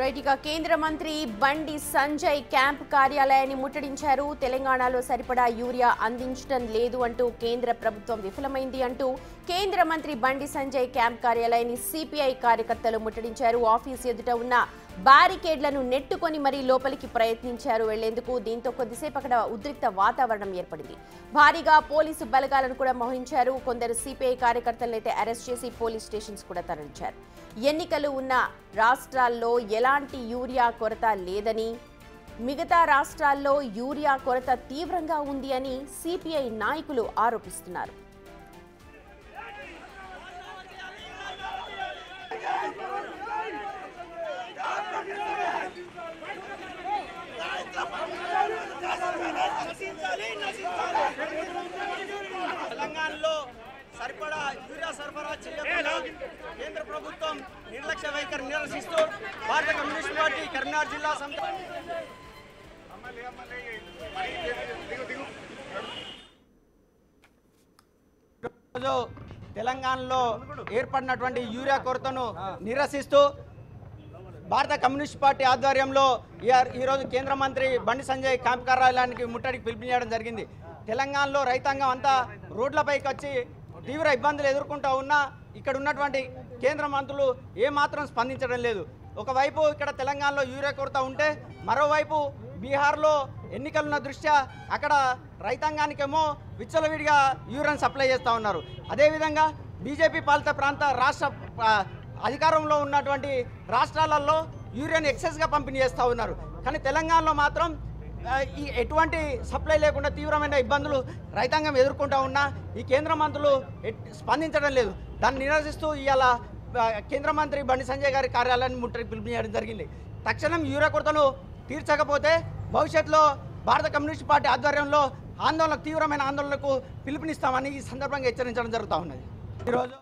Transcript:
రైట్గా కేంద్ర మంత్రి బండి సంజయ్ క్యాంప్ కార్యాలయాన్ని ముట్టడించారు. తెలంగాణలో సరిపడా యూరియా అందించడం లేదు అంటూ కేంద్ర ప్రభుత్వం విఫలమైంది అంటూ కేంద్ర మంత్రి బండి సంజయ్ క్యాంప్ కార్యాలయాన్ని సిపిఐ కార్యకర్తలు ముట్టడించారు. ఆఫీస్ ఎదుట ఉన్న బ్యారికేడ్లను నెట్టుకొని మరీ లోపలికి ప్రయత్నించారు వెళ్లేందుకు. దీంతో కొద్దిసేపు అక్కడ ఉద్రిక్త వాతావరణం ఏర్పడింది. భారీగా పోలీసు బలగాలను కూడా మోహరించారు. కొందరు సిపిఐ కార్యకర్తలను అయితే అరెస్ట్ చేసి పోలీస్ స్టేషన్స్ కూడా తరలించారు. ఎన్నికలు ఉన్న రాష్ట్రాల్లో ఎలాంటి యూరియా కొరత లేదని, మిగతా రాష్ట్రాల్లో యూరియా కొరత తీవ్రంగా ఉంది అని సిపిఐ నాయకులు ఆరోపిస్తున్నారు. తెలంగాణలో సరిపడా యూరియా సరఫరా చేయకుండా కేంద్ర ప్రభుత్వం నిర్లక్ష్య వైఖరి నిరసిస్తూ భారత కమ్యూనిస్ట్ పార్టీ కరీంనగర్ జిల్లా తెలంగాణలో ఏర్పడినటువంటి యూరియా కొరతను నిరసిస్తూ భారత కమ్యూనిస్ట్ పార్టీ ఆధ్వర్యంలో ఈరోజు కేంద్ర మంత్రి బండి సంజయ్ క్యాంప్ కార్యాలయానికి ముట్టడికి పిలుపునియడం జరిగింది. తెలంగాణలో రైతాంగం అంతా రోడ్లపైకి వచ్చి తీవ్ర ఇబ్బందులు ఎదుర్కొంటూ ఉన్నా ఇక్కడ ఉన్నటువంటి కేంద్ర మంత్రులు ఏమాత్రం స్పందించడం లేదు. ఒకవైపు ఇక్కడ తెలంగాణలో యూరియా కొరత ఉంటే మరోవైపు బీహార్లో ఎన్నికలున్న దృష్ట్యా అక్కడ రైతాంగానికేమో విచ్చలవిడిగా యూరియాను సప్లై చేస్తూ ఉన్నారు. అదేవిధంగా బీజేపీ పాలిత ప్రాంత రాష్ట్ర అధికారంలో ఉన్నటువంటి రాష్ట్రాలలో యూరియాను ఎక్సెస్గా పంపిణీ చేస్తూ ఉన్నారు. కానీ తెలంగాణలో మాత్రం ఈ ఎటువంటి సప్లై లేకుండా తీవ్రమైన ఇబ్బందులు రైతాంగం ఎదుర్కొంటూ ఉన్నా ఈ కేంద్ర మంత్రులు స్పందించడం లేదు. దాన్ని నిరసిస్తూ ఇవాళ కేంద్ర మంత్రి బండి సంజయ్ గారి కార్యాలయాన్ని ముట్టడికి పిలుపునియడం జరిగింది. తక్షణం యూరియా కొరతను తీర్చకపోతే భవిష్యత్తులో భారత కమ్యూనిస్ట్ పార్టీ ఆధ్వర్యంలో తీవ్రమైన ఆందోళనకు పిలుపునిస్తామని ఈ సందర్భంగా హెచ్చరించడం జరుగుతూ ఉన్నది. ఈరోజు